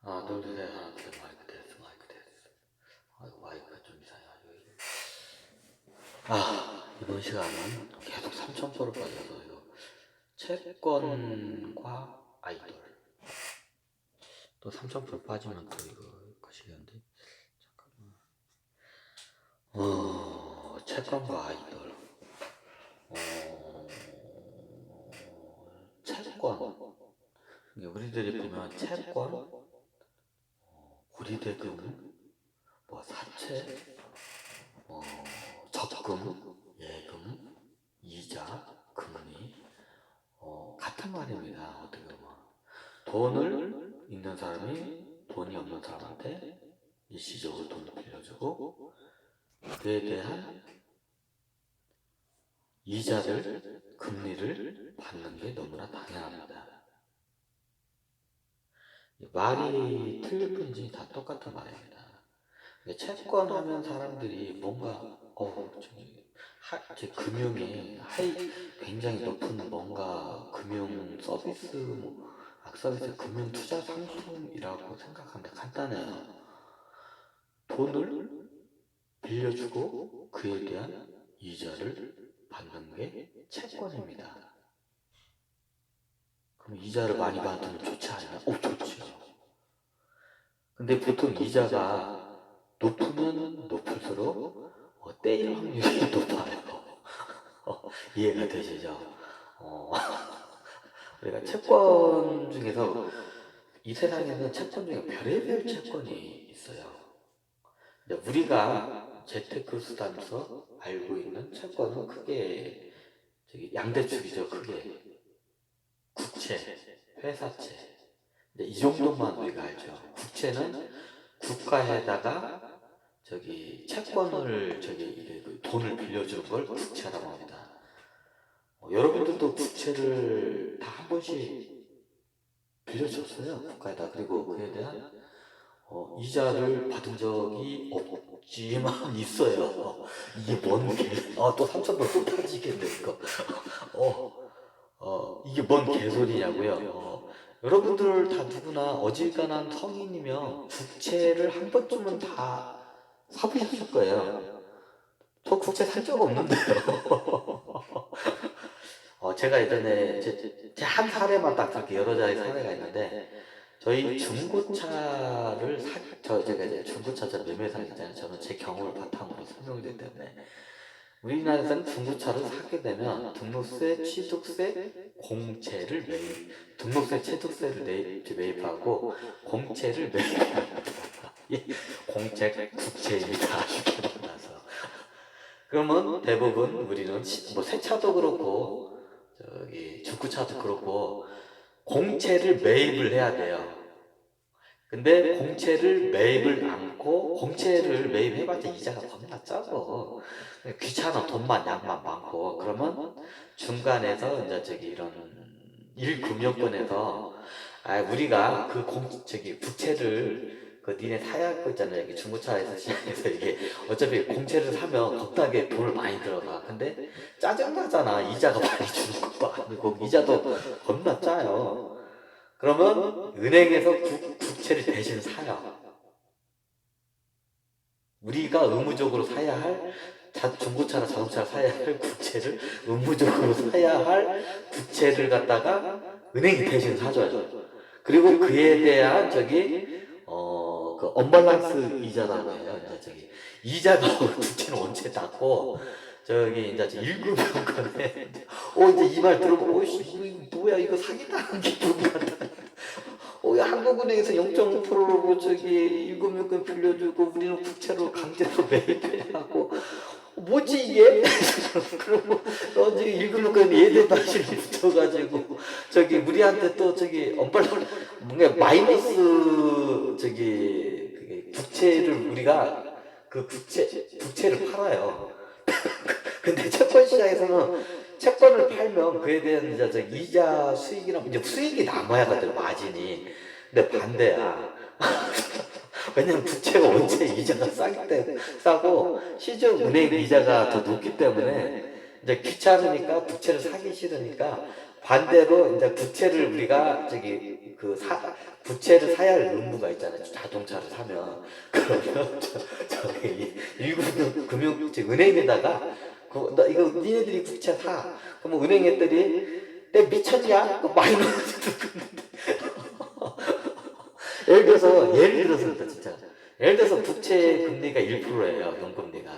하나 둘 셋 하나 둘 셋 마이크 테스트 마이크 테스트. 아이고 마이크가 좀 이상해가지고 이게. 이번 시간은 계속 3,000%로 빠져서 이거 채권과 아이돌 또 3,000% 빠지면 또 이거 거시기한데 잠깐만. 채권과 아이돌. 채권. 우리들이 보면 채권, 고리대금, 뭐 사채, 적금, 예금, 이자, 금리, 같은 말입니다. 어떻게 보면 돈을 있는 사람이 돈이 없는 사람한테 일시적으로 돈을 빌려주고 그에 대한 이자를, 금리를 받는 게 너무나 당연합니다. 말이 틀릴 뿐이지 다 똑같은 말입니다. 채권 하면 사람들이 뭔가 금융에 굉장히 높은 뭔가 금융 서비스, 서비스 금융 투자 상품이라고 생각하는데 간단해요. 돈을 빌려주고 그에 대한 이자를 받는 게 채권입니다. 그럼 이자를 많이 받으면 좋지 않나? 좋죠. 근데 보통 이자가 높으면 높을수록 떼일 확률이 높아요. 이해가 되시죠? 우리가 채권 중에서 이 세상에는 채권 중에 별의별 채권이 있어요. 우리가 재테크 수단에서 알고 있는 채권은 크게 양대축이죠. 크게 국채, 회사채. 이 정도만 우리가 알죠. 국채는 국가에다가 채권을 돈을 빌려주는 걸 국채라고 합니다. 여러분들도 국채를 다 한 번씩 빌려줬어요. 국가에다. 그리고 그에 대한 이자를 받은 적이 없지만 있어요. 이게 뭔 또 3,000원 또 빠지겠네 이거. 이게 뭔 개소리냐고요. 여러분들 다 누구나 어지간한 성인이면 국채를 한 번쯤은 다 사보셨을 거예요. 저 국채 산 적 없는데요. 제가 예전에 제 한 사례만 딱 이렇게 여러 자리 사례가 있는데 저희 중고차를 제가 이제 중고차 매매상 있잖아요. 저는 제 경험을 바탕으로 설명드리기 때문에 우리나라에서는 중고차를 사게 되면 등록세, 취득세, 공채를 등록세, 취득세를 매입하고 공채를 매입합니다. 공채, 국채입니다. 쉽게 말해서. 그러면 대부분 우리는 뭐 새 차도 그렇고 중고차도 그렇고 공채를 매입을 해야 돼요. 근데 공채를 매입을 않고 공채를 매입해봤자 이자가 겁나 짜고 귀찮아. 돈만 양만 많고 그러면 중간에서 이제 이런 1금융권에서 우리가 그 국채를 니네 사야 할 거 있잖아요. 여기 중고차에서 시작해서 이게 어차피 공채를 사면 겁나게 돈을 많이 들어가. 근데 짜증나잖아. 이자가 많이 주는 것도 아니고 이자도 겁나 짜요. 그러면 은행에서 국채를 대신 사요. 우리가 의무적으로 사야 할 중고차나 자동차를 사야 할 국채를 의무적으로 사야 할 국채를 갖다가 은행이 대신 사줘요. 그리고 그에 대한 그 언밸런스 이자라고 해요. 이자가 국채는 원체 낮고 이제 1금융권에 이제 이 말 들어보고 뭐야 이거 사기당한 기분 같다. 한국은행에서 0.5%로 1금융권 빌려주고 우리는 국채로 강제로 매입하고 뭐지 이게? 그러고 지금 1금융권 예대 발시를 붙여가지고 우리한테 또 뭔가 마이너스 국채를 우리가 그 국채를 팔아요. 근데 채권 시장에서는 채권을 팔면 그에 대한 이자 수익이랑 이제 수익이 남아야거든, 마진이. 근데 반대야. 왜냐면 국채가 원체 이자가 싸고 시중 은행 이자가 더 높기 때문에 이제 귀찮으니까 국채를 사기 싫으니까 반대로 이제 부채를 우리가 부채를 사야 할 의무가 있잖아요. 자동차를 사면 그러면 저기 일부 은행에다가 나 이거 니네들이 부채 사. 그럼 은행 애들이 내 미쳤냐? 그 마이너스 예를 들어서입니다 진짜. 예를 들어서 부채 금리가 1%예요 연금리가.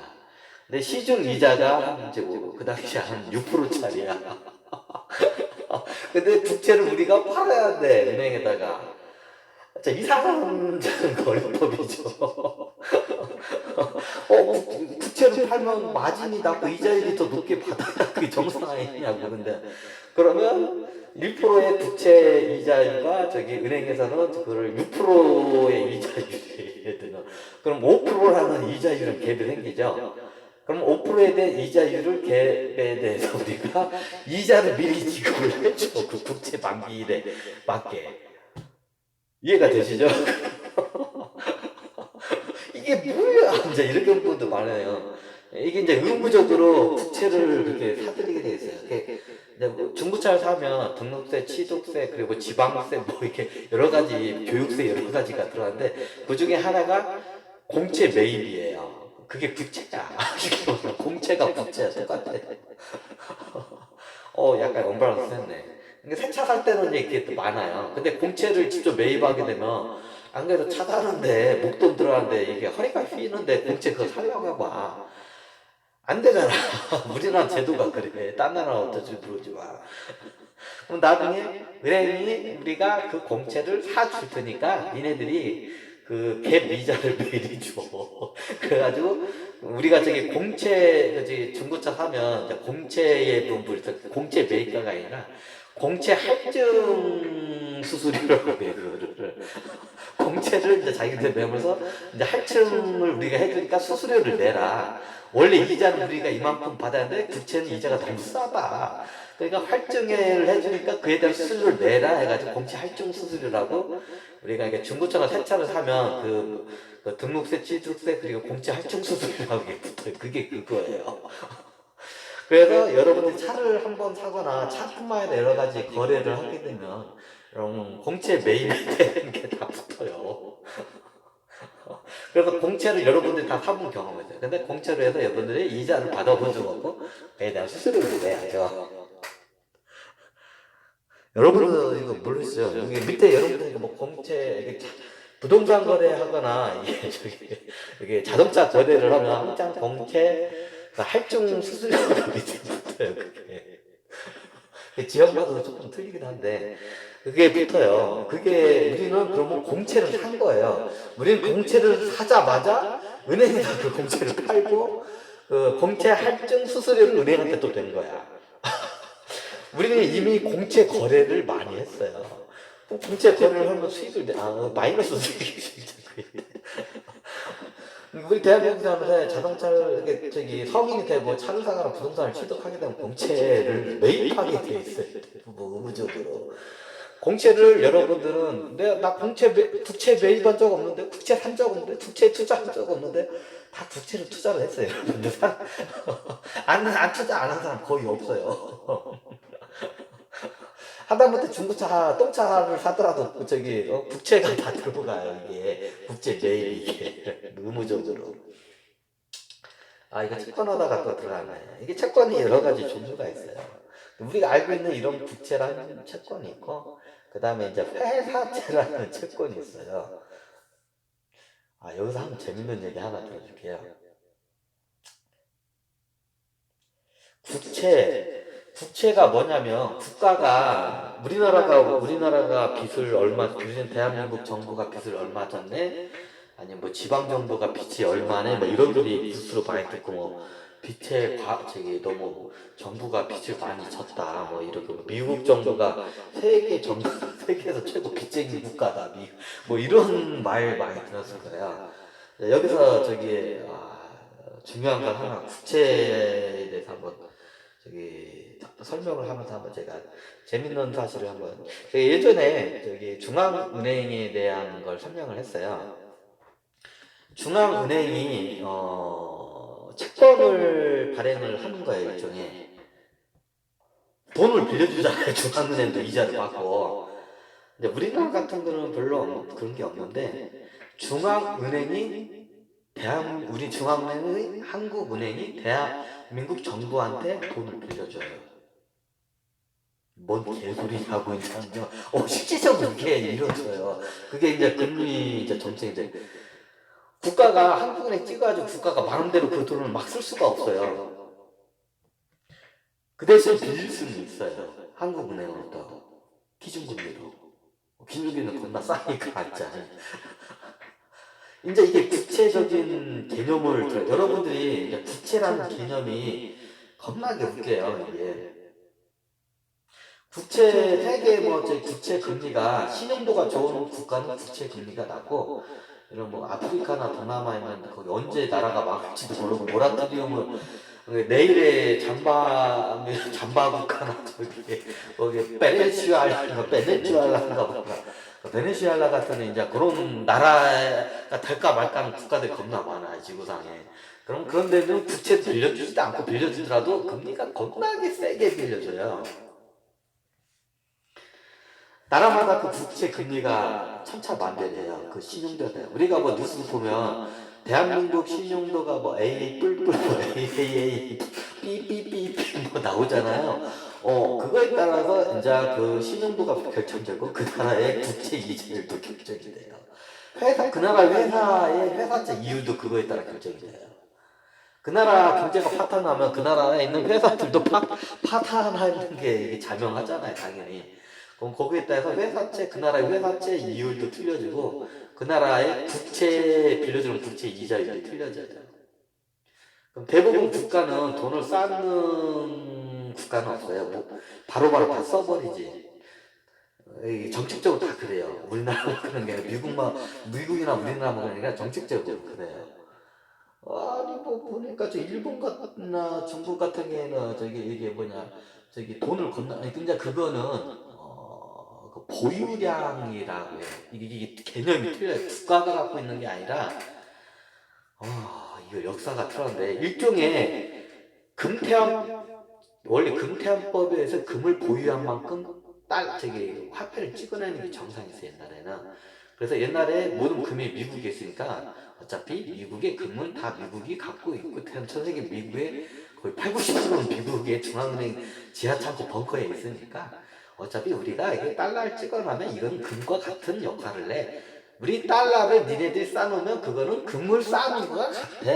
근데 시중 이자가 이제 그 당시에 한 6%짜리야. 근데 부채를 우리가 팔아야 돼 은행에다가. 진짜 이상한 거래법이죠. 부채를 팔면 마진이 낮고 이자율이 더 높게 받아야 그게 정상 아니냐고. 근데 그러면 1%의 부채 이자율과 은행에서는 그거를 6%의 이자율이 되는. 그럼 5%라는 이자율은 갭이 생기죠. 그럼 5%에 대한 이자율을 갭에 대해서 우리가 이자를 미리 지급을 해줘. 그 부채 만기일에 맞게. 이해가 되시죠? 이게 뭐야? 이제 이렇게 분도 많아요. 이게 이제 의무적으로 부채를 그렇게 사들이게 돼 있어요. 이제 뭐 중고차를 사면 등록세, 취득세, 그리고 지방세, 뭐 이렇게 여러 가지 교육세 여러 가지가 들어가는데 그 중에 하나가 공채 매입이에요. 그게 부채야. 공채가 부채야 똑같아. 약간 언밸런스 했네. 그러니까 새 차 살 때는 이게 또 많아요. 근데 공채를 직접 매입하게 되면 안 그래도 차 사는데 목돈 들어가는데 이게 허리가 휘는데 공채 그거 살려고 해봐. 안 되잖아. 우리나라 제도가 그래. 딴 나라 어떨지 모르지만. 그럼 나중에 은행이 우리가 그 공채를 사줄 테니까 니네들이 그 갭 이자를 미리 줘. 그래가지고 우리가 공채 중고차 사면 공채의 분부 공채 매입가가 아니라 공채 할증 수수료라고 해요. 그거를 공채를 이제 자기들 매면서 이제 할증을 우리가 해주니까 수수료를 내라. 원래 이자는 우리가 이만큼 받았는데 부채는 이자가 너무 싸다. 그러니까 할증을 해주니까 그에 대한 수수료를 내라 해가지고 공채 할증 수수료라고 우리가 이게 중고차나 새 차를 사면 그 등록세, 취득세 그리고 공채 할증 수수료라고 붙어요. 그게 그거예요. 그래서 여러분들이 차를 한번 사거나 차뿐만 아니라 여러 가지 거래를 하게 되면 공채 매입이 되는 게 다 붙어요. 그래서 공채를 여러분들이 다 사본 경험이죠. 근데 공채로 해서 여러분들이 이자를 받아본 적 없고 그에 대한 수수료를 내야죠. 여러분들 이거 모르시죠? 여기 밑에 여러분들 뭐 공채 이게 부동산 거래하거나 이게 자동차 거래를 하면 항상 공채 할증 수수료가 밑에 붙어요. 그게 지역마다 조금 틀리긴 한데 그게 붙어요. 그게 우리는 그러면 공채를 산 거예요. 우리는 공채를 사자마자 은행에다 그 공채를 팔고 그 공채 할증 수수료를 은행한테 또 낸 거야. 우리는 이미 공채 거래를 많이 했어요. 공채 거래를 하면 수익을 마이너스 수익이 우리 대한민국 사람들 자동차를 성인이 되고 차를 사거나 부동산을 취득하게 되면 공채를 매입하게 돼 있어요. 뭐 의무적으로. 공채를 여러분들은 나 부채 매입한 적 없는데 부채 산 적 없는데 부채 투자한 적 없는데 다 부채를 투자를 했어요. 여러분들 안 투자 안 한 사람 거의 없어요. 하다못해 중고차, 똥차를 사더라도 부채가 다 들어가요. 이게 부채 매입 이게 의무적으로. 이거 채권하다가 또 들어가나요? 이게 채권이 여러 가지 종류가 있어요. 우리가 알고 있는 이런 부채라는 채권이 있고, 그 다음에 이제 회사채라는 채권이 있어요. 여기서 한번 재밌는 얘기 하나 들어줄게요. 부채가 뭐냐면 국가가 우리나라가 대한민국 정부가 빚을 얼마 졌네, 아니면 뭐 지방 정부가 빚이 얼마네, 뭐 이런 소리 뉴스로 많이 듣고 뭐 너무 정부가 빚을 많이 졌다 뭐 이렇게 미국 정부가 세계에서 최고 빚쟁이 국가다 뭐 이런 말 많이 들었을 거예요. 여기서 중요한 건 하나 국채에 대해서 한번 설명을 하면서 한번 제가 재밌는 사실을 한번 예전에 중앙은행에 대한 걸 설명을 했어요. 중앙은행이 채권을 발행을 하는 거예요 일종의. 돈을 빌려주잖아요. 중앙은행도 이자를 받고. 근데 우리나라 같은 거는 별로 그런 게 없는데, 중앙은행이 우리 중앙은행의 한국은행이 대한민국 정부한테 돈을 빌려줘요. 뭔 개소리냐고 이제 실질적으로 그게 이루어져요. 그게 이제 금리 이제 정책인데, 국가가 한국은행 찍어가지고 국가가 마음대로 그 돈을 막 쓸 수가 없어요. 그 대신 빌릴 수는 있어요. 한국은행으로부터 기준금리로. 기준금리는 겁나 싸니까 진짜. 이제 이게 구체적인 개념을 여러분들이 이제 부채라는 개념이 겁나게 웃겨요. 이게 부채 세계 뭐 부채 금리가 신용도가 좋은 국가는 부채 금리가 낮고, 이런 뭐 아프리카나 동남아에 있는 거기 언제 나라가 망할지도 모르고 모라토리움을 내일의 잠바 국가나 저기 거기 베네수엘라인가 뭔가 베네수엘라 같은 이제 그런 나라가 될까 말까 하는 국가들이 겁나 많아 지구상에. 그럼 그런 데는 부채 빌려주지도 않고, 빌려주더라도 금리가 겁나게 세게 빌려줘요. 나라마다 그 부채 금리가 천차만별이에요. 그 신용도가. 우리가 뭐 뉴스 보면 대한민국 신용도가 뭐 AA 뿔뿔 뭐 AAA 삐삐삐삐 뭐 나오잖아요. 그거에 따라서 이제 그 신용도가 결정되고 그 나라의 부채 이자율도 결정이 돼요. 그 나라 회사의 회사채 이율도 그거에 따라 결정이 돼요. 그 나라 경제가 파탄나면 그 나라에 있는 회사들도 파탄하는 게 자명하잖아요, 당연히. 그럼 거기에 따라서 그 나라의 회사채 이율도 틀려지고, 그 나라의 빌려주는 부채 이자율이 틀려져요. 그럼 대부분 국가는 돈을 쌓는 국가는 없어요. 뭐 바로바로 다 써버리지. 정책적으로 다 그래요. 우리나라만 그런 게 아니라 미국이나 우리나라만 그런 게 아니라 정책적으로 그래요. 아니 뭐 보니까 저 일본 같나 중국 같은 경우에는 이게 돈을 아니 근데 그거는 그 보유량이라고 해요. 이게 개념이 틀려요. 국가가 갖고 있는 게 아니라, 이거 역사가 틀었는데, 일종의 금태환, 원래 금태환법에 의해서 금을 보유한 만큼 화폐를 찍어내는 게 정상이었어요, 옛날에는. 그래서 옛날에 모든 금이 미국에 있으니까 어차피 미국의 금은 다 미국이 갖고 있고, 전 세계 미국의 거의 80~90%는 미국의 중앙은행 지하창고 벙커에 있으니까 어차피 우리가 이게 달러를 찍어놔면 이건 금과 같은 역할을 해. 우리 달러를 니네들이 쌓아놓으면 그거는 금을 쌓는 거가 같아.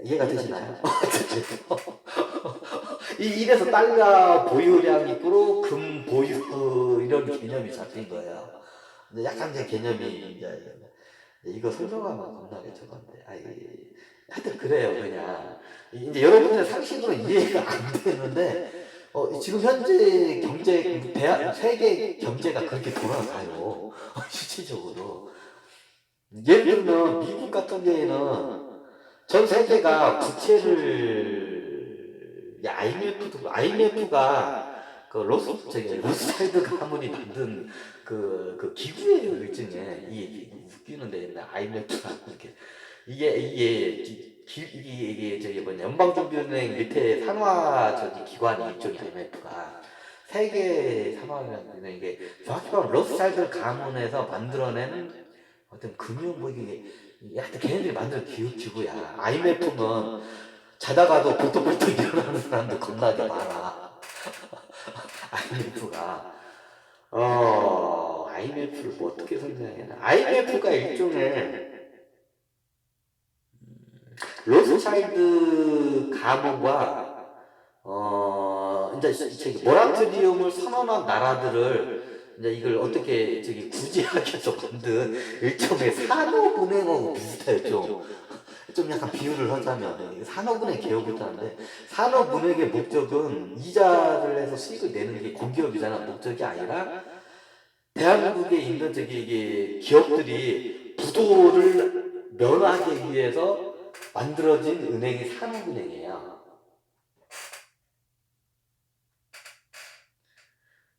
이해가 되시나요? 이래서 달러 보유량 이꾸로 금 보유 이런 개념이 잡힌 거예요. 약간 제 개념이 이거 설명하면 겁나게 저건데. 하여튼 그래요, 그냥. 이제 여러분들 상식으로 이해가 안 되는데, 지금 현재 세계 경제가 그렇게 돌아가요. 실질적으로. 예를 들면, 미국 같은 경우에는 전 세계가 IMF가 그 로스차일드 가문이 만든 그 기구예요, 일종의. 이게 웃기는데, IMF가 이게 연방준비은행 밑에 산하 기관이 일종의 IMF가 세계 산하은행 이게 정확히 말하면 로스차일드 가문에서 만들어낸 어떤 금융 이게 하여튼 걔네들이 만든 기구야. IMF는 자다가도 벌떡벌떡 일어나는 사람들 겁나게 많아. IMF가 IMF를 뭐 어떻게 설명해야 되나? IMF가 일종의 로스차일드 가문과 이제 모라토리움을 선언한 나라들을 이제 이걸 어떻게 구제하기 위해서 만든 일종의 산업은행하고 비슷해요. 좀 약간 비유를 하자면 산업은행 개혁을 하는데, 산업은행의 목적은 이자를 내서 수익을 내는 게 공기업이잖아. 목적이 아니라 대한민국에 있는 이게 기업들이 부도를 면하기 위해서 만들어진 은행이 산업은행이에요.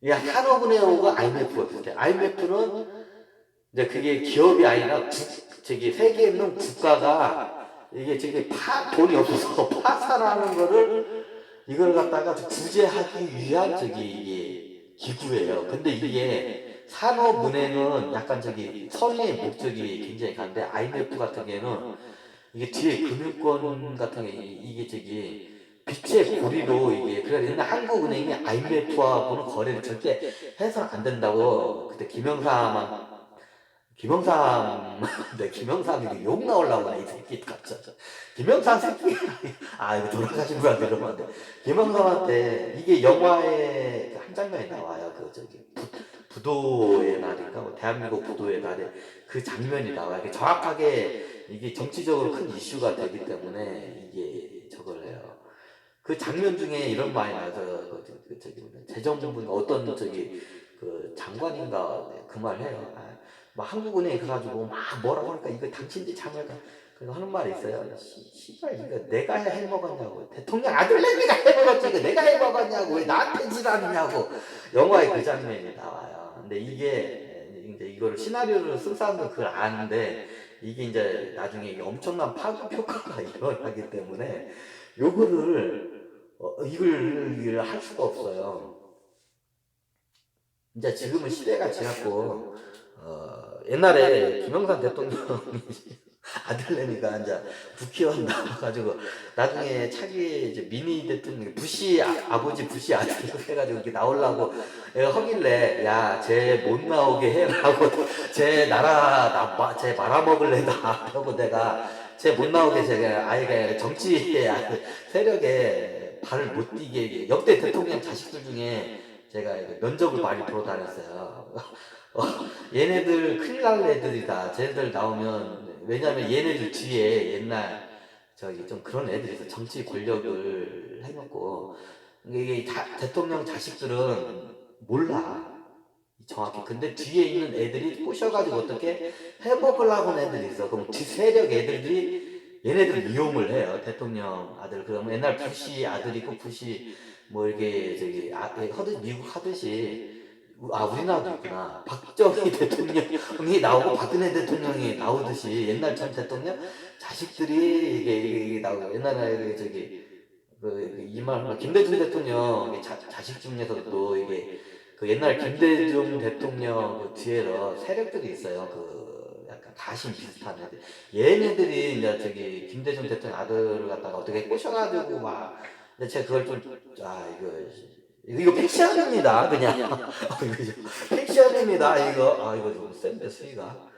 산업은행하고 IMF가 비슷해. IMF는 이제 그게 기업이 아니라 세계에 있는 국가가 이게 돈이 없어서 파산하는 거를 이걸 갖다가 구제하기 위한 이게 기구예요. 근데 이게 산업은행은 약간 선의 목적이 굉장히 강한데 IMF 같은 경우에는 이게 뒤에 금융권 같은 게 이게 빛의 고리로 이게 그래 옛날 한국은행이 IMF하고는 거래를 절대 해서는 안 된다고 그때 김영삼 네 김영삼 이거 욕 나오려고 하네 이 새끼 같죠. 김영삼 새끼 아 이거 돌아가신 분한테 이러면 안 돼. 김영삼한테 이게 영화의 한 장면이 나와요. 부도의 날인가 뭐 대한민국 부도의 날에 그 장면이 나와요. 이게 정확하게 이게 정치적으로 큰 이슈가 되기 때문에 이게 저걸 해요. 그 장면 중에 이런 말이 나와서 재정부 어떤 그 장관인가 그 말 해요. 막 한국은행에 가가지고 막 뭐라고 하니까 이거 당신들이 장관가 그거 하는 말이 있어요. 씨발 이거 내가 해먹었냐고 대통령 아들내미가 해먹었지 이거 내가 해먹었냐고 왜 나한테 지랄이냐고 영화에 그 장면이 나와요. 근데 이게 이제 이거를 시나리오를 쓴 사람들은 그걸 아는데 이게 이제 나중에 이게 엄청난 파급 효과가 일어나기 때문에 요거를 이걸 할 수가 없어요. 이제 지금은 시대가 지났고 옛날에 김영삼 대통령이 아들내미가 이제 국회의원 나와가지고 나중에 차기 이제 미니 대통령 부시 아버지 부시 아들 해가지고 이렇게 나오려고 허길래 야 쟤 못 나오게 해라고 쟤 나라 쟤 말아먹을래다 하고 내가 쟤 못 나오게 제가 아예 정치 세력에 발을 못 뛰게 역대 대통령 자식들 중에 제가 면접을 많이 보러 다녔어요. 얘네들 큰일 날 애들이다. 쟤네들 나오면 왜냐면 얘네들 뒤에 옛날 좀 그런 애들이 있어. 정치 권력을 해놓고 이게 대통령 자식들은 몰라 정확히. 근데 뒤에 있는 애들이 꼬셔가지고 어떻게 해먹으려고 하는 애들이 있어. 그럼 뒤 세력 애들이 얘네들 이용을 해요. 대통령 아들. 그러면 옛날 부시 아들이고 부시 뭐 이렇게 미국 하듯이 우리나라도 있구나. 박정희 대통령이 나오고 박근혜 대통령이 나오듯이 옛날 전 대통령 자식들이 이게 나오고 옛날에 김대중 대통령 자식 중에서도 이게 그 옛날 김대중 대통령 그 뒤에서 세력들이 있어요. 그 약간 가심 비슷한 애들. 얘네들이 이제 김대중 대통령 아들을 갖다가 어떻게 꼬셔가지고 막 근데 제가 그걸 이거 픽션입니다. 그냥 이거 픽션입니다. 이거 좀 센데 수위가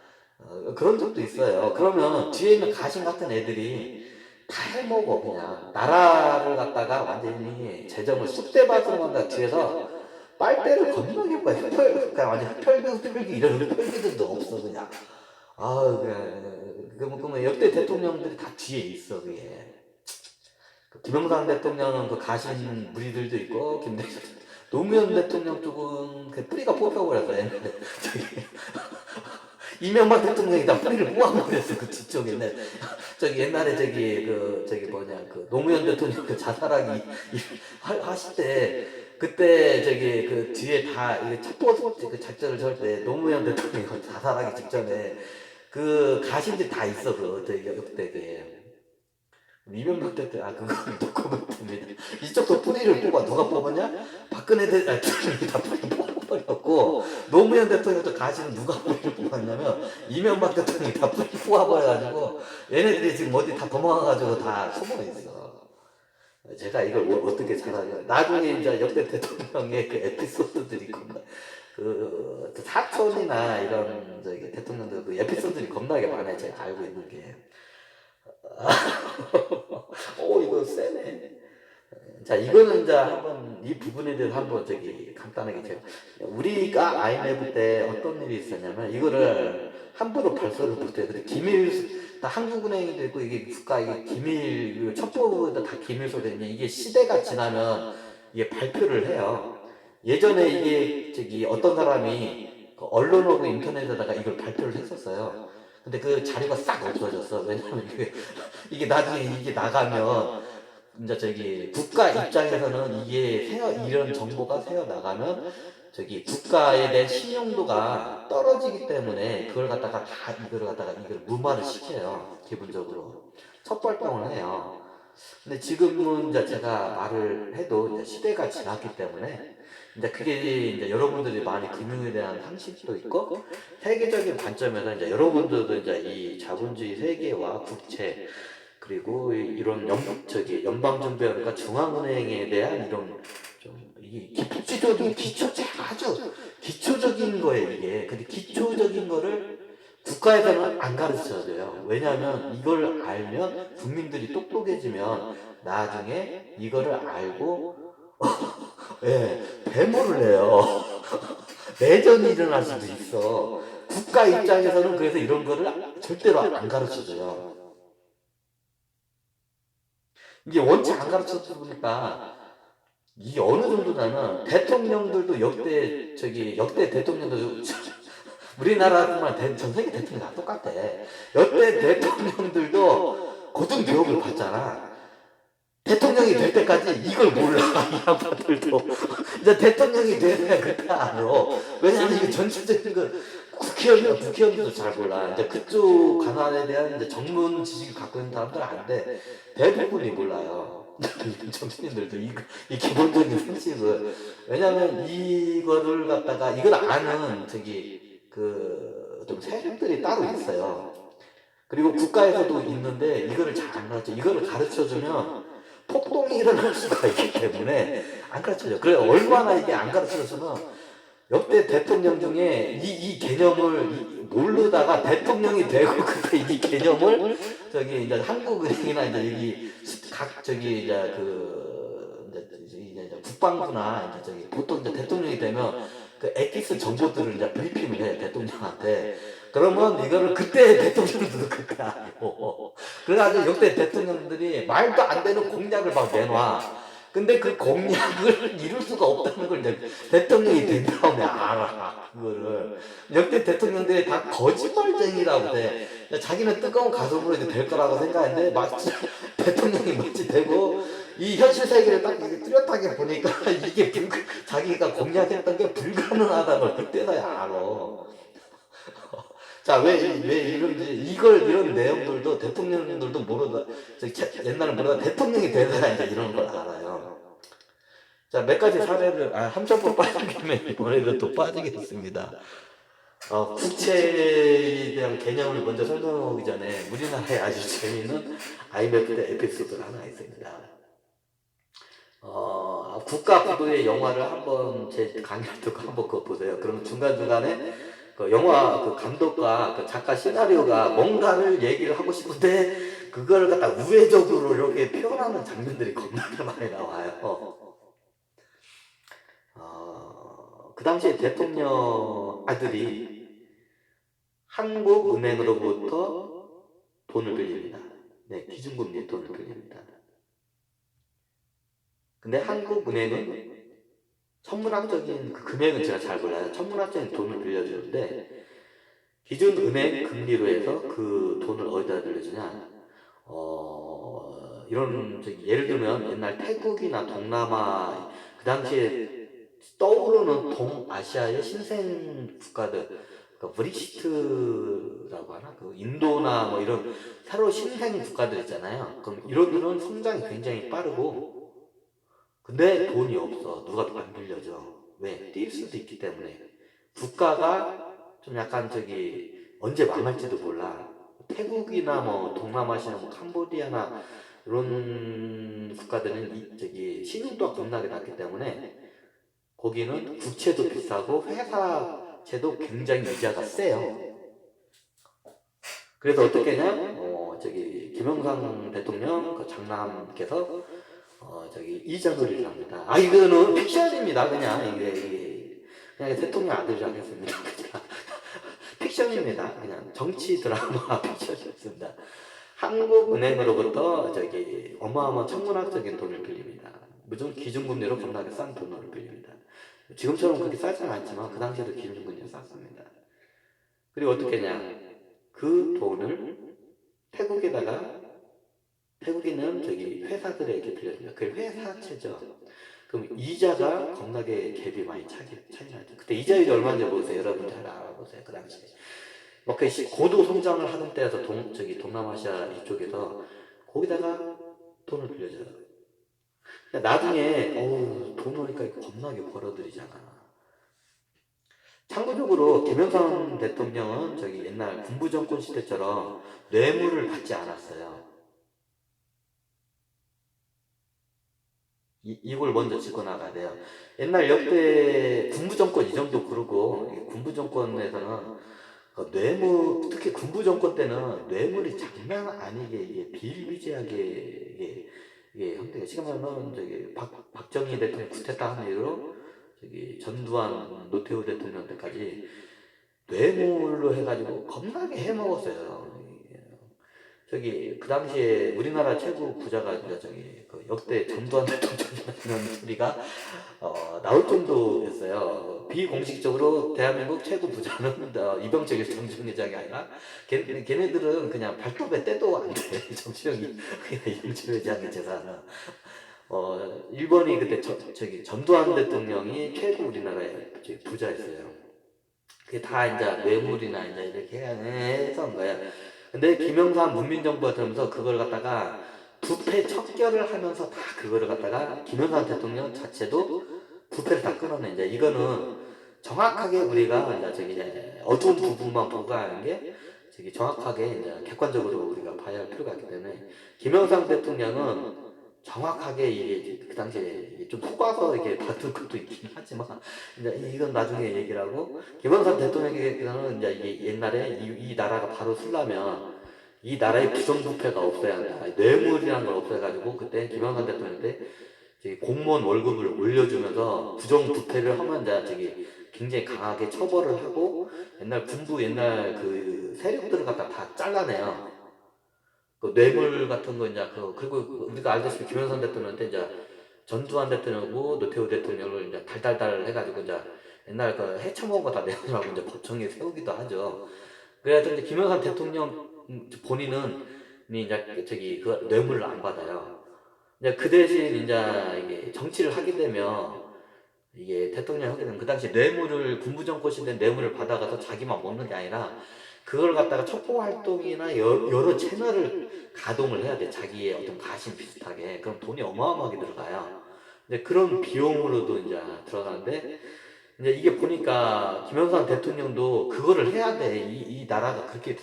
그런 적도 있어요. 그러면 뒤에 있는 가신 같은 애들이 다 해먹어 그냥 나라를 갖다가 완전히 재정을 쑥대밭으로 만다 뒤에서 빨대를 건너게 거야. 그냥 완전 흡혈귀 이런 흡혈귀들도 없어 그냥. 그러면 역대 대통령들이 다 뒤에 있어 그게. 김영삼 대통령은 그 가신 무리들도 있고 노무현 대통령 쪽은 그 뿌리가 뽑혀버렸어 옛날에. 이명박 대통령이 다 뿌리를 뽑아버렸어 그 뒤쪽에. 옛날에 그 노무현 대통령 그 자살하기 하실 때 그때 그 뒤에 다 이게 첩보 그 작전을 설 때 노무현 대통령이 자살하기 직전에 그 가신들이 다 있어 그 역대에. 이명박 대통령 그건 도코멘트입니다. 이쪽도 뿌리를 뽑아 누가 뽑았냐? 박근혜 대통령이 다 뿌리 뽑아버렸고 노무현 대통령도 가시는 누가 뿌리를 뽑았냐면 이명박 대통령이 다 뿌리 뽑아버려가지고 얘네들이 지금 어디 다 도망가가지고 다 숨어있어. 제가 이걸 어떻게 잘하냐. 나중에 이제 역대 대통령의 그 에피소드들이 겁나 그 사촌이나 이런 대통령들 그 에피소드들이 겁나게 많아요. 제가 알고 있는 게. 이거 세네. 자, 이거는 이제 한번 이 부분에 대해서 한번 간단하게 제가 우리가 IMF 때 어떤 일이 있었냐면 이거를 함부로 발설을 못해요. 근데 다 한국은행도 있고 이게 국가 이게 기밀 첩보도 다 기밀소되냐 이게 시대가 지나면 이게 발표를 해요. 예전에 이게 어떤 사람이 그 언론하고 인터넷에다가 이걸 발표를 했었어요. 근데 그 자료가 싹 없어졌어. 왜냐면 이게 나중에 이게 나가면 이제 국가 입장에서는 이런 정보가 새어 나가면 국가에 대한 신용도가 떨어지기 때문에 이걸 무마를 시켜요. 기본적으로 첩보활동을 해요. 근데 지금은 이제 제가 말을 해도 이제 시대가 지났기 때문에 이제 그게 이제 여러분들이 많이 금융에 대한 상식도 있고 세계적인 관점에서 이제 여러분들도 이제 이 자본주의 세계와 국채 그리고 이런 연방준비원과 중앙은행에 대한 이런 좀 이 기초적인 아주 기초적인 거예요 이게. 근데 기초적인 거를 국가에서는 안 가르쳐줘요. 왜냐하면 이걸 알면 국민들이 똑똑해지면 나중에 이거를 알고 예, 배모를 해요. 내전이 일어날 수도 있어. 국가 입장에서는 그래서 이런 거를 절대로 안 가르쳐줘요. 이게 원체 안 가르쳐주다 보니까 이게 어느 정도냐면 대통령들도 역대 대통령도 우리나라뿐만 전 세계 대통령 다 똑같아. 역대 대통령들도 고등교육을 받잖아. 대통령이 될 때까지 이걸 몰라 이 양반들도. 이제 대통령이 되면 그때 알아. 왜냐면 이게 전체적인 건 국회의원도 잘 몰라. 이제 그쪽 관할에 대한 이제 전문 지식을 갖고 있는 사람들은 아는데 대부분이 몰라요. 정치인들도 이 기본적인 상식을. 왜냐면 이거를 갖다가 이걸 아는 좀 세력들이 따로 있어요. 그리고 국가에서도 있는데 이거를 잘 안 가르쳐. 이거를 가르쳐주면 폭동이 일어날 수가 있기 때문에 안 가르쳐줘. 그래 얼마나 이게 안 가르쳐주면 역대 대통령 중에 이 개념을 모르다가 대통령이 되고 이 개념을 이제 한국은행이나 이제 여기 이제 국방부나 이제 보통 이제 대통령이 되면 그 엑기스 정보들을 이제 브리핑을 해 대통령한테. 그러면 이거를 그때 대통령들도 그때 알고. 그래가지고 역대 대통령들이 말도 안 되는 공약을 막 내놔. 근데 그 공약을 이룰 수가 없다는 걸 이제 대통령이 된 다음에 알아. 그거를. 역대 대통령들이 다 거짓말쟁이라고 돼. 자기는 뜨거운 가슴으로 이제 될 거라고 생각했는데 마치 대통령이 뭐지 되고 이 현실 세계를 딱 뚜렷하게 보니까 이게 자기가 공약했던 게 불가능하다는 걸 그때서야 알아. 자, 왜 이런 내용들도 대통령들도 옛날에 모르다 대통령이 되서야 이제 이런 걸 알아요. 자, 몇 가지 사례를, 한참번 빠진 김에 이번에도 또 빠지겠습니다. 국채에 대한 개념을 먼저 설명하기 전에 우리나라에 아주 재미있는 IMF 때 에피소드가 하나 있습니다. 국가 부도의 영화를 한번 제 강의를 듣고 한번 그거 보세요. 그러면 중간중간에 그 영화 그 감독과 그 작가 시나리오가 뭔가를 얘기를 하고 싶은데 그걸 갖다 우회적으로 이렇게 표현하는 장면들이 겁나게 많이 나와요. 그 당시에 대통령 아들이 한국은행으로부터 돈을 빌립니다. 네, 기준금리의 돈을 빌립니다. 근데 한국은행은 천문학적인 그 금액은 제가 잘 몰라요. 천문학적인 돈을 빌려주는데 기준은행 금리로 해서 그 돈을 어디다 빌려주냐? 예를 들면 옛날 태국이나 동남아 그 당시에 떠오르는 동아시아의 신생 국가들, 그러니까 브릭시트라고 하나? 그 인도나 뭐 이런 새로 신생 국가들 있잖아요. 그럼 이런 성장이 굉장히 빠르고 근데 돈이 없어. 누가 안 빌려줘. 왜? 뛸 수도 있기 때문에. 국가가 좀 약간 언제 망할지도 몰라. 태국이나 뭐 동남아시아 뭐 캄보디아나 이런 국가들은 신용도가 겁나게 낮기 때문에 거기는 국채도 비싸고 회사채도 굉장히 이자가 세요. 그래서 어떻게 했냐? 김영삼 대통령 그 장남께서 이자 놀이를 합니다. 이거는 픽션입니다. 그냥 대통령 아들이라고 했습니다. 픽션입니다. 그냥 정치 드라마 픽션이었습니다. 한국은행으로부터 어마어마한 천문학적인 돈을 빌립니다. 무조건 기준금리로 겁나게 싼 돈을 빌립니다. 지금처럼 그렇게 싸지는 않지만 그 당시에도 기준금리가 쌌습니다. 그리고 어떻게 했냐? 그 돈을 태국에는 회사들에게 빌려줍니다. 그 회사채죠. 그럼 이자가 겁나게 갭이 많이 차이 나죠. 그때 이자율이 얼마인지 보세요. 여러분 잘 알아보세요. 그 당시에. 고도 성장을 하는 때여서 동남아시아 이쪽에서 거기다가 돈을 빌려줘요. 근데 나중에 돈 오니까 겁나게 벌어들이잖아. 참고적으로 김영삼 대통령은 저기 옛날 군부 정권 시대처럼 뇌물을 받지 않았어요. 이걸 먼저 짚고 나가야 돼요. 옛날 역대 군부 정권 이전도 그러고 군부 정권에서는 뇌물, 특히 군부 정권 때는 뇌물이 장난 아니게 이게 비일비재하게 이게 형태가 지금 하면 저기 박정희 대통령 쿠데타 한 이후로 저기 전두환 노태우 대통령 때까지 뇌물로 해가지고 겁나게 해먹었어요. 저기 그 당시에 우리나라 최고 부자가 저기 그 역대 전두환 대통령이라는 소리가 나올 정도였어요. 비공식적으로 대한민국 최고 부자는 이병철 정치회장이 아니라 걔네들은 그냥 발톱에 떼도 안 돼. 정치형이 그냥 이병철 회장의 재산은. 일본이 그때 저기 전두환 대통령이 최고 우리나라의 부자였어요. 그게 다 이제 뇌물이나 이제 이렇게 해서 한 거야. 근데 김영삼 문민정부가 들면서 그걸 갖다가 부패 척결을 하면서 다 그거를 갖다가 김영삼 대통령 자체도 부패를 다 끊어내. 이제 이거는 정확하게 우리가 이제 저기 어두운 부분만 보고 하는 게 저기 정확하게 이제 객관적으로 우리가 봐야 할 필요가 있기 때문에 김영삼 대통령은 정확하게 이게 그 당시에 좀 속아서 이렇게 받은 것도 있긴 하지만 이제 이건 나중에 얘기를 하고 김영삼 대통령에게는 이제 이게 옛날에 이 나라가 바로 서려면 이 나라의 부정부패가 없어야 한다. 뇌물이라는 걸 없애가지고 그때 김영삼 대통령 때 공무원 월급을 올려주면서 부정부패를 하면 이제 저기 굉장히 강하게 처벌을 하고 옛날 군부 옛날 그 세력들을 갖다 다 잘라내요. 그 뇌물 같은 거 이제 그리고 우리가 알다시피 김영삼 대통령 때 이제 전두환 대통령하고 노태우 대통령을 이제 달달달 해가지고 이제 옛날 그 해쳐먹은 거 다 내놓으라고 이제 법정에 세우기도 하죠. 그래서 이제 김영삼 대통령 본인은 이제 저기 그 뇌물을 안 받아요. 이제 그 대신 이제 이게 정치를 하게 되면 이게 대통령 하게 되면 그 당시 뇌물을 군부 정권 시대 뇌물을 받아가서 자기만 먹는 게 아니라 그걸 갖다가 촉구 활동이나 여러 채널을 가동을 해야 돼. 자기의 어떤 가심 비슷하게. 그럼 돈이 어마어마하게 들어가요. 근데 그런 비용으로도 이제 들어가는데 이제 이게 보니까 김영삼 대통령도 그거를 해야 돼. 이 나라가 그렇게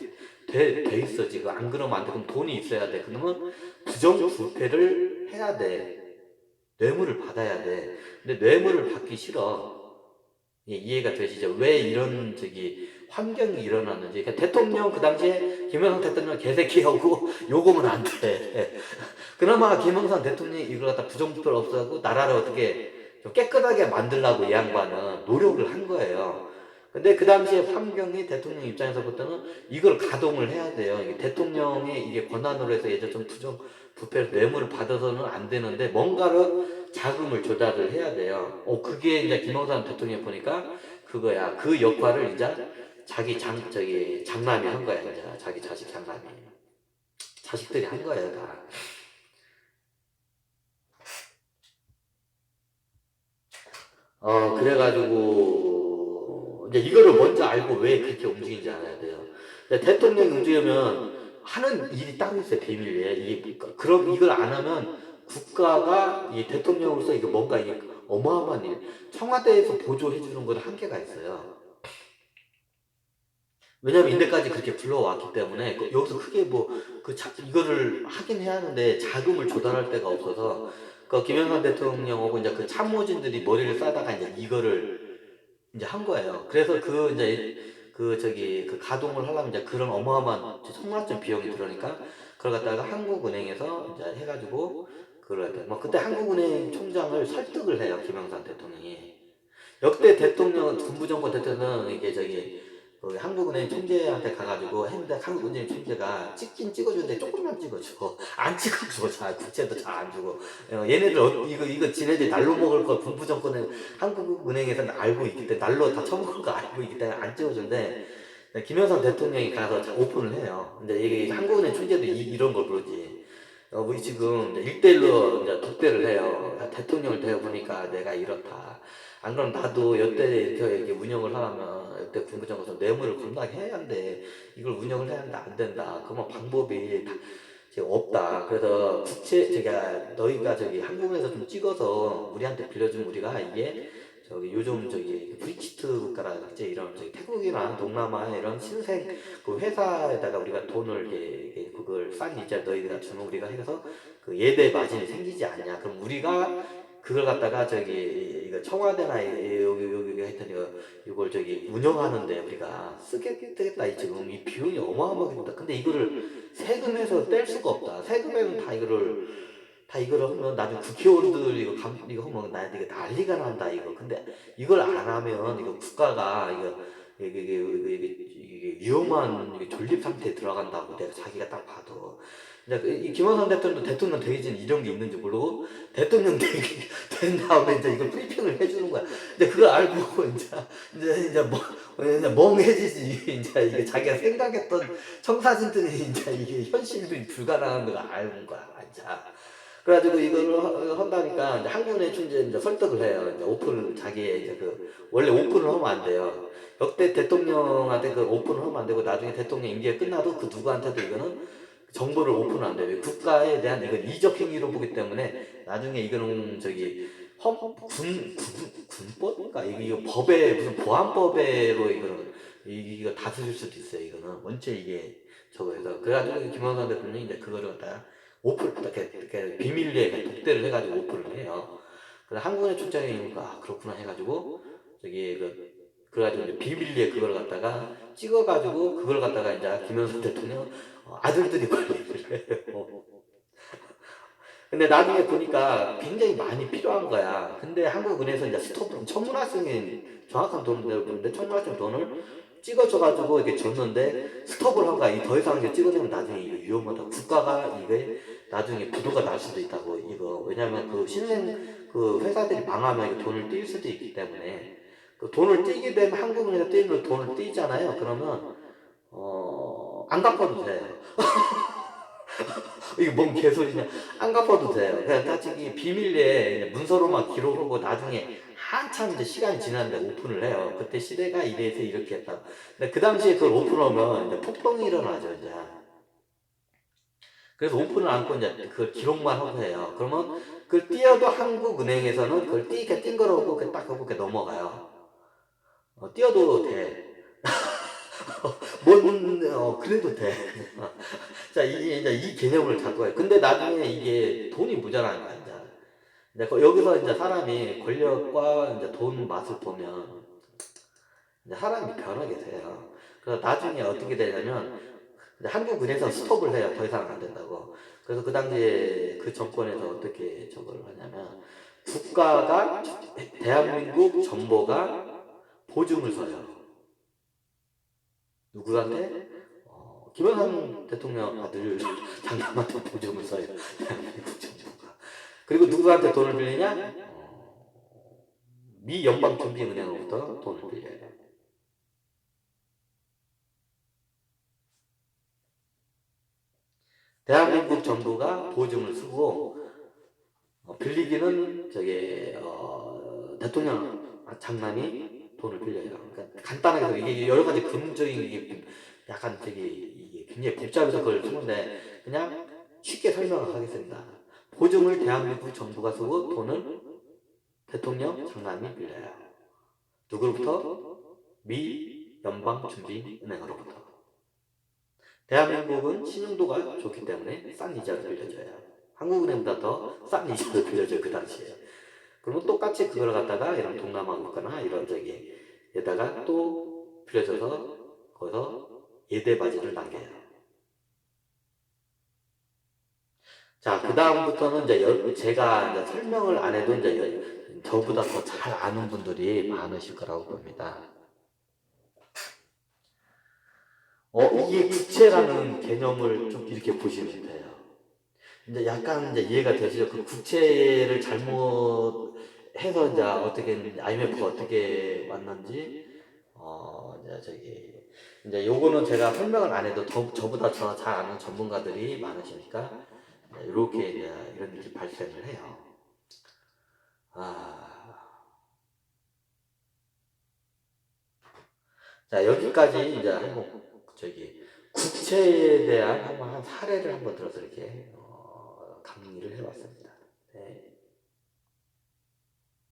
돼 있어 지금. 안 그러면 안 돼. 그럼 돈이 있어야 돼. 그러면 부정부패를 해야 돼. 뇌물을 받아야 돼. 근데 뇌물을 받기 싫어. 이해가 되시죠? 왜 이런 저기 환경이 일어났는지. 그러니까 대통령 그 당시에 김영삼 대통령 개새끼하고 욕하면 안 돼. 그나마 김영삼 대통령이 이걸 갖다 부정부패를 없애고 나라를 어떻게 좀 깨끗하게 만들려고 이 양반은 노력을 한 거예요. 근데 그 당시에 환경이 대통령 입장에서부터는 이걸 가동을 해야 돼요. 이게 대통령의 이게 권한으로 해서 예전처럼 부패를 뇌물을 받아서는 안 되는데 뭔가를 자금을 조달을 해야 돼요. 그게 이제 김영삼 대통령 보니까 그거야. 그 역할을 이제 자기 장남이 한 거야. 이제 자기 자식 장남이. 자식들이 한 거예요, 다. 그래가지고 이제 이거를 먼저 알고 왜 그렇게 움직이는지 알아야 돼요. 대통령이 움직이면 하는 일이 따로 있어요, 비밀리에. 그럼 이걸 안 하면 국가가 이 대통령으로서 이거 뭔가 이게 어마어마한 일. 청와대에서 보조해 주는 건 한계가 있어요. 왜냐면 인대까지 그렇게 불러왔기 때문에 여기서 크게 이거를 하긴 해야 하는데 자금을 조달할 데가 없어서 김영삼 대통령하고 이제 그 참모진들이 머리를 싸다가 이제 이거를 이제 한 거예요. 그래서 이제 그 가동을 하려면 이제 그런 어마어마한 천문학적 비용이 들어니까 그걸 갖다가 한국은행에서 이제 해가지고 그걸 해야 돼. 그때 한국은행 총장을 설득을 해요, 김영삼 대통령이. 역대 대통령 군부정권 대통령은 이게 한국은행 총재한테 가가지고 했는데 한국은행 총재가 찍긴 찍어주는데 조금만 찍어줘. 안 찍어줘. 잘 국채도 잘 안 주고. 얘네들 이거 지네들이 날로 먹을 거 군부정권은 한국은행에서는 알고 있기 때문에 날로 다 처먹을 거 알고 있기 때문에 안 찍어준대. 김영삼 대통령이 가서 오픈을 해요. 근데 이게 한국은행 총재도 이런 걸 그러지. 우리 지금 1대1로 이제 독대를 해요. 대통령을 되어보니까 내가 이렇다. 안 그럼 나도 여태 이렇게 운영을 하려면 여태 군부정부에서 뇌물을 겁나게 해야 한대. 이걸 운영을 해야 하는데 안 된다. 그러면 방법이 지금 없다. 그래서 제가 너희가 저기 한국에서 좀 찍어서 우리한테 빌려주면 우리가 이게 저기 요즘 저기 브리키트 국가라든지 이런 저기 태국이나 동남아 이런 신생 그 회사에다가 우리가 돈을 이게 그걸 싼 이자 너희가 주면 우리가 해서 그 예대 마진이 생기지 않냐. 그럼 우리가 그걸 갖다가 저기 이거 청와대나 여기 하여튼 이걸 저기 운영하는데 우리가 쓰겠다. 이 지금 이 비용이 어마어마하게 든다. 근데 이거를 세금에서 뗄 수가 없다. 세금에는 다 이거를 하면 나중에 국회의원들 이거 하면 나한테 이거 난리가 난다 이거. 근데 이걸 안 하면 이거 국가가 이게 위험한 이게 존립 상태에 들어간다고 내가 자기가 딱 봐도. 이제 이 김영삼 대통령 되기 전에 이런 게 있는지 모르고 대통령 된 다음에 이제 이걸 브리핑을 해주는 거야. 근데 그걸 알고 이제 멍해지지. 이제 이게 자기가 생각했던 청사진들이 이제 이게 현실이 불가능한 걸 알는 거야. 이제. 그래가지고 이거를 한다니까 이제 한국의 충제 이제 설득을 해요. 이제 오픈을 자기의 이제 원래 오픈을 하면 안 돼요. 역대 대통령한테 그 오픈을 하면 안 되고 나중에 대통령 임기가 끝나도 그 누구한테도 이거는 정보를 오픈을 안 돼요. 국가에 대한 이건 이적 행위로 보기 때문에 나중에 이거는 저기 군법인가 이거 법에 무슨 보안법에로 이거는 이거 다스릴 수도 있어요. 이거는 원체 이게 저거에서 그래가지고 김영삼 대통령이 이제 그거를 갖다가 오픈 이렇게 비밀리에 독대를 해가지고 오픈을 해요. 그래서 한국의 출장이 그렇구나 해가지고 저기 그래가지고 이제 비밀리에 그걸 갖다가 찍어가지고 그걸 갖다가 이제 김영삼 대통령 아들들이 관리를 해요. 근데 나중에 보니까 굉장히 많이 필요한 거야. 근데 한국은행에서 이제 스톱 천문학생인 정확한 돈을 내는데 천문학생 돈을 찍어줘가지고 이렇게 줬는데 스톱을 한 거야. 더 이상 이제 찍어내면 나중에 이거 위험하다. 국가가 이게 나중에 부도가 날 수도 있다고 이거. 왜냐면 그 신생 그 회사들이 망하면 이거 돈을 띨 수도 있기 때문에 그 돈을 띄게 되면 한국은행에서 띄면 돈을 띄잖아요. 그러면 안 갚아도 돼요. 이게 뭔 개소리냐. 안 갚아도 돼요. 그냥 따지기 비밀리에 문서로만 기록하고 나중에 한참 이제 시간이 지났는데 오픈을 해요. 그때 시대가 이래서 이렇게 했다. 근데 그 당시에 그걸 오픈하면 이제 폭동이 일어나죠, 이제. 그래서 오픈을 안고 이제 그 기록만 하고 해요. 그러면 그걸 띄어도 한국은행에서는 그걸 띈 거라고 딱 하고 넘어가요. 띄어도 돼. 그래도 돼. 자, 이게 이제 이 개념을 갖고 와요. 근데 나중에 이게 돈이 모자라는 거야, 이제. 여기서 이제 사람이 권력과 이제 돈 맛을 보면 이제 사람이 변하게 돼요. 그래서 나중에 어떻게 되냐면 이제 한국은행에서 스톱을 해요. 더 이상 안 된다고. 그래서 그 당시에 그 정권에서 어떻게 저걸 하냐면 국가가 대한민국 정보가 보증을 서요. 누구한테? 김영삼 대통령 아들 장남한테 보증을 서요. 대한민국 정부가. 그리고 누구한테 돈을 빌리냐? 미 연방준비은행으로부터 돈을 빌려요. 대한민국 정부가 보증을 쓰고 빌리기는 대통령 장남이 돈을 빌려요. 그러니까 간단하게 이게 여러 가지 금융적인 이게 약간 이게 굉장히 복잡해서 그걸 쓰는데 그냥 쉽게 설명을 하겠습니다. 보증을 대한민국 정부가 쓰고 돈을 대통령 장남이 빌려요. 누구로부터? 미 연방준비은행으로부터. 대한민국은 신용도가 좋기 때문에 싼 이자를 빌려줘요. 한국은행보다 더 싼 이자를 빌려줘요, 그 당시에. 그러면 똑같이 그걸 갖다가 이런 동남아 국가나 이런 저기에다가 또 빌려줘서 거기서 예대바지를 남겨요. 자, 그 다음부터는 이제 제가 이제 설명을 안 해도 이제 저보다 더 잘 아는 분들이 많으실 거라고 봅니다. 이게 국채라는 개념을 좀 이렇게 보시면 돼요. 이제 약간 이제 이해가 되시죠? 그 국채를 잘못 해서 이제 어떻게 IMF가 어떻게 왔는지 이제 요거는 제가 설명을 안 해도 저보다 잘 아는 전문가들이 많으시니까 이렇게 이제 이런 일이 발생을 해요. 자, 여기까지 이제 한번 부채에 대한 한번 한 사례를 한번 들어서 이렇게 강의를 해봤습니다. 네.